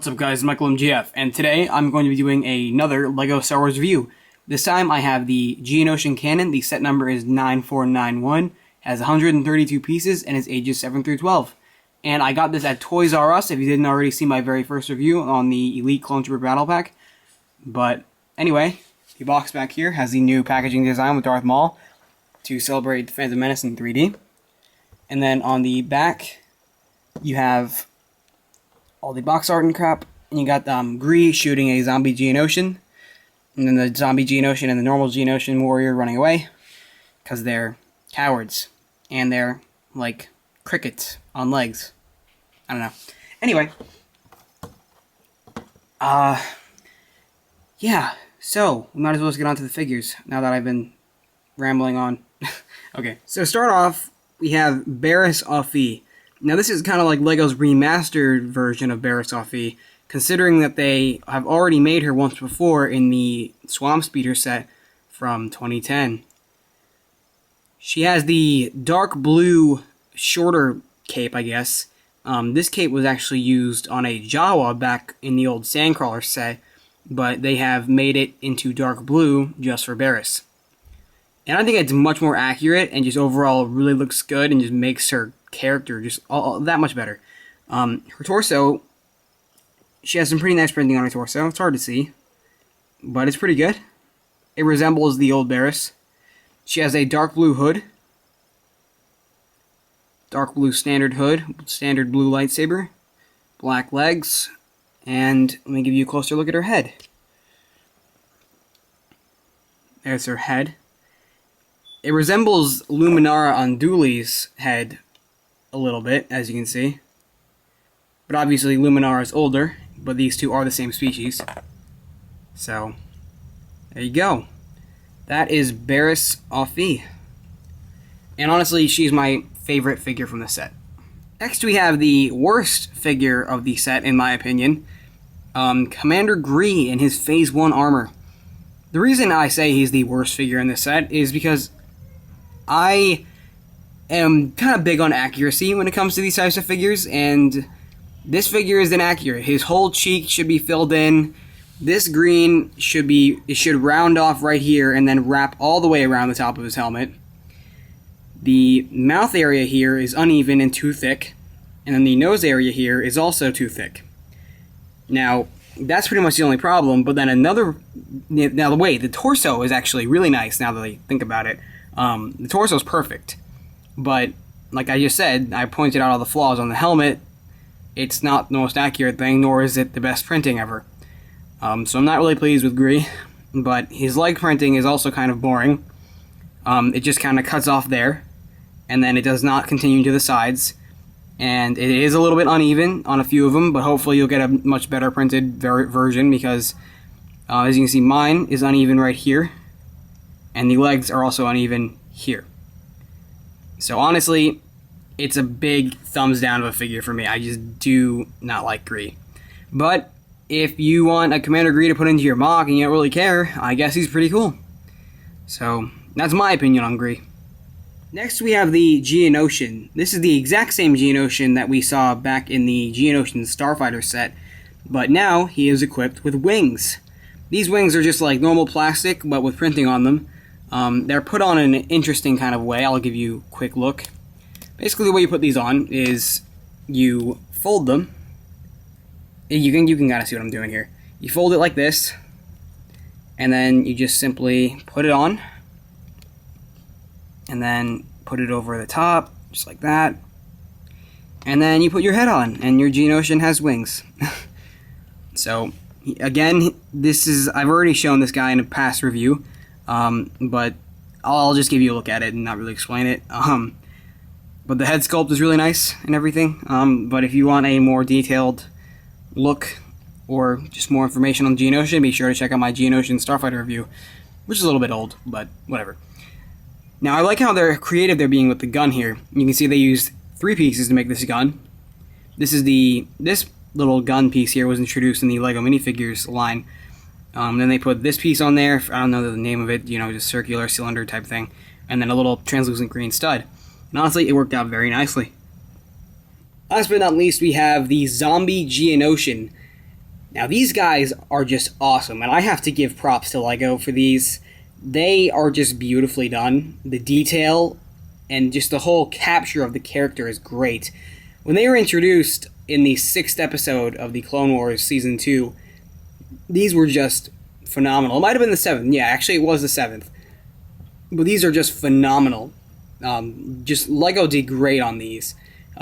What's up guys, Michael MGF, and today I'm going to be doing another LEGO Star Wars review. This time I have the Geonosian cannon. The set number is 9491, has 132 pieces, and is ages 7 through 12. And I got this at Toys R Us, if you didn't already see my very first review on the Elite Clone Trooper Battle Pack. But anyway, the box back here has the new packaging design with Darth Maul to celebrate the Phantom Menace in 3D. And then on the back, you have all the box art and crap, and you got Gree shooting a zombie Geonosian, and then the zombie Geonosian and the normal Geonosian warrior running away, because they're cowards, and they're like crickets on legs. I don't know. Anyway, yeah, so we might as well just get on to the figures, now that I've been rambling on. Okay, so to start off, we have Barriss Offee. Now this is kind of like LEGO's remastered version of Barriss Offee, considering that they have already made her once before in the Swamp Speeder set from 2010. She has the dark blue, shorter cape, I guess. This cape was actually used on a Jawa back in the old Sandcrawler set, but they have made it into dark blue just for Barriss. And I think it's much more accurate and just overall really looks good and just makes her character just all that much better. Her torso, she has some pretty nice printing on her torso. It's hard to see, but it's pretty good. It resembles the old Barriss. She has a dark blue hood, dark blue standard hood, standard blue lightsaber, black legs, and let me give you a closer look at her head. There's her head. It resembles Luminara Unduli's head a little bit, as you can see. But obviously Luminara is older, but these two are the same species. So, there you go. That is Barriss Offee. And honestly, she's my favorite figure from the set. Next we have the worst figure of the set, in my opinion. Commander Gree in his Phase 1 armor. The reason I say he's the worst figure in this set is because I am kind of big on accuracy when it comes to these types of figures, and this figure is inaccurate. His whole cheek should be filled in. This green should round off right here and then wrap all the way around the top of his helmet. The mouth area here is uneven and too thick, and then the nose area here is also too thick. Now, that's pretty much the only problem, but then the torso is actually really nice now that I think about it. The torso is perfect. But, like I just said, I pointed out all the flaws on the helmet. It's not the most accurate thing, nor is it the best printing ever. So I'm not really pleased with Gree, but his leg printing is also kind of boring. It just kind of cuts off there, and then it does not continue to the sides. And it is a little bit uneven on a few of them, but hopefully you'll get a much better printed version, because, as you can see, mine is uneven right here, and the legs are also uneven here. So honestly, it's a big thumbs down of a figure for me. I just do not like Gree. But if you want a Commander Gree to put into your mock and you don't really care, I guess he's pretty cool. So that's my opinion on Gree. Next we have the Geonosian. This is the exact same Geonosian that we saw back in the Geonosian Starfighter set, but now he is equipped with wings. These wings are just like normal plastic, but with printing on them. They're put on in an interesting kind of way. I'll give you a quick look. Basically, the way you put these on is you fold them. You can kind of see what I'm doing here. You fold it like this, and then you just simply put it on, and then put it over the top, just like that. And then you put your head on, and your Geonosian has wings. So, again, I've already shown this guy in a past review. But I'll just give you a look at it and not really explain it. But the head sculpt is really nice and everything. But if you want a more detailed look or just more information on Geonosian, be sure to check out my Geonosian Starfighter review, which is a little bit old, but whatever. Now, I like how creative they're being with the gun here. You can see they used 3 pieces to make this gun. This little gun piece here was introduced in the LEGO minifigures line. Then they put this piece on there, I don't know the name of it, just circular cylinder type thing, and then a little translucent green stud. And honestly, it worked out very nicely. Last but not least, we have the Zombie Geonosian. Now these guys are just awesome, and I have to give props to LEGO for these. They are just beautifully done. The detail and just the whole capture of the character is great. When they were introduced in the 6th episode of the Clone Wars Season 2, these were just phenomenal. It might have been the 7th. Yeah, actually it was the 7th. But these are just phenomenal. Just LEGO did great on these.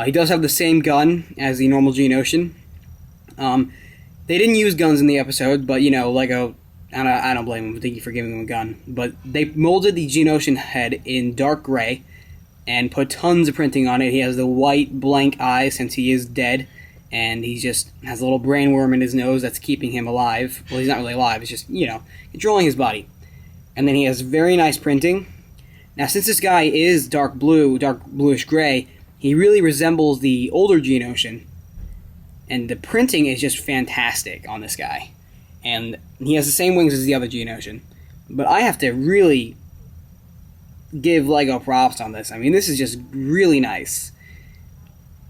He does have the same gun as the normal Geonosian. They didn't use guns in the episode, but, you know, LEGO, I don't blame them. Thank you for giving them a gun. But they molded the Geonosian head in dark gray and put tons of printing on it. He has the white blank eye since he is dead, and he just has a little brain worm in his nose that's keeping him alive. Well, he's not really alive. It's just, you know, controlling his body. And then he has very nice printing. Now, since this guy is dark blue, dark bluish gray, he really resembles the older Geonosian. And the printing is just fantastic on this guy. And he has the same wings as the other Geonosian. But I have to really give LEGO props on this. I mean, this is just really nice.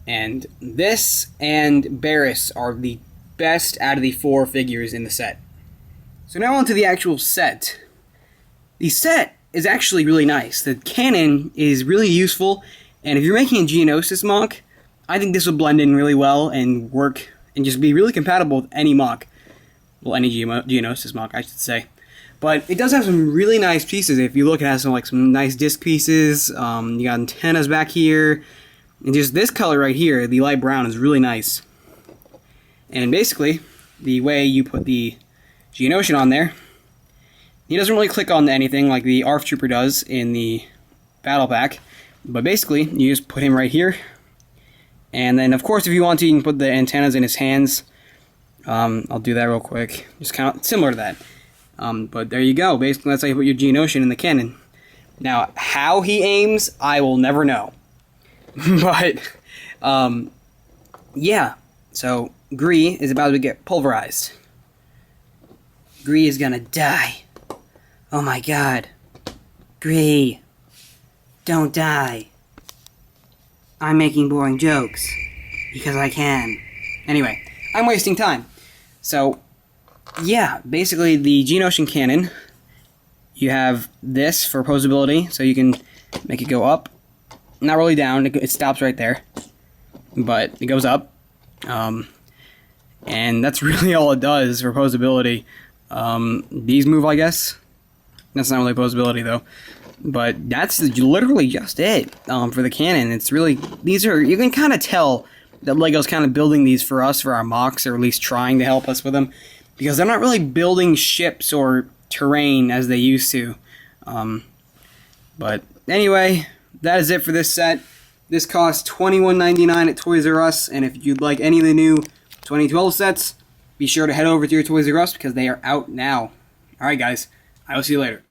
And this and Barriss are the best out of the 4 figures in the set. So now on to the actual set. The set is actually really nice. The cannon is really useful. And if you're making a Geonosis MOC, I think this will blend in really well and work and just be really compatible with any MOC. Well, any Geonosis MOC, I should say. But it does have some really nice pieces. If you look, it has some nice disc pieces. You got antennas back here. And just this color right here, the light brown, is really nice. And basically, the way you put the Geonosian on there, he doesn't really click on anything like the ARF Trooper does in the Battle Pack. But basically, you just put him right here. And then, of course, if you want to, you can put the antennas in his hands. I'll do that real quick. Just kind of similar to that. But there you go. Basically, that's how you put your Geonosian in the cannon. Now, how he aims, I will never know. But, yeah. So, Gree is about to get pulverized. Gree is gonna die. Oh my god. Gree. Don't die. I'm making boring jokes. Because I can. Anyway, I'm wasting time. So, yeah, basically the Geonosian cannon, you have this for posability, so you can make it go up. Not really down, it stops right there. But it goes up. And that's really all it does for posability. These move, I guess. That's not really posability, though. But that's literally just it for the cannon. It's really, these are, you can kind of tell that LEGO's kind of building these for us, for our MOCs, or at least trying to help us with them. Because they're not really building ships or terrain as they used to. But anyway, that is it for this set. This costs $21.99 at Toys R Us. And if you'd like any of the new 2012 sets, be sure to head over to your Toys R Us because they are out now. Alright guys, I will see you later.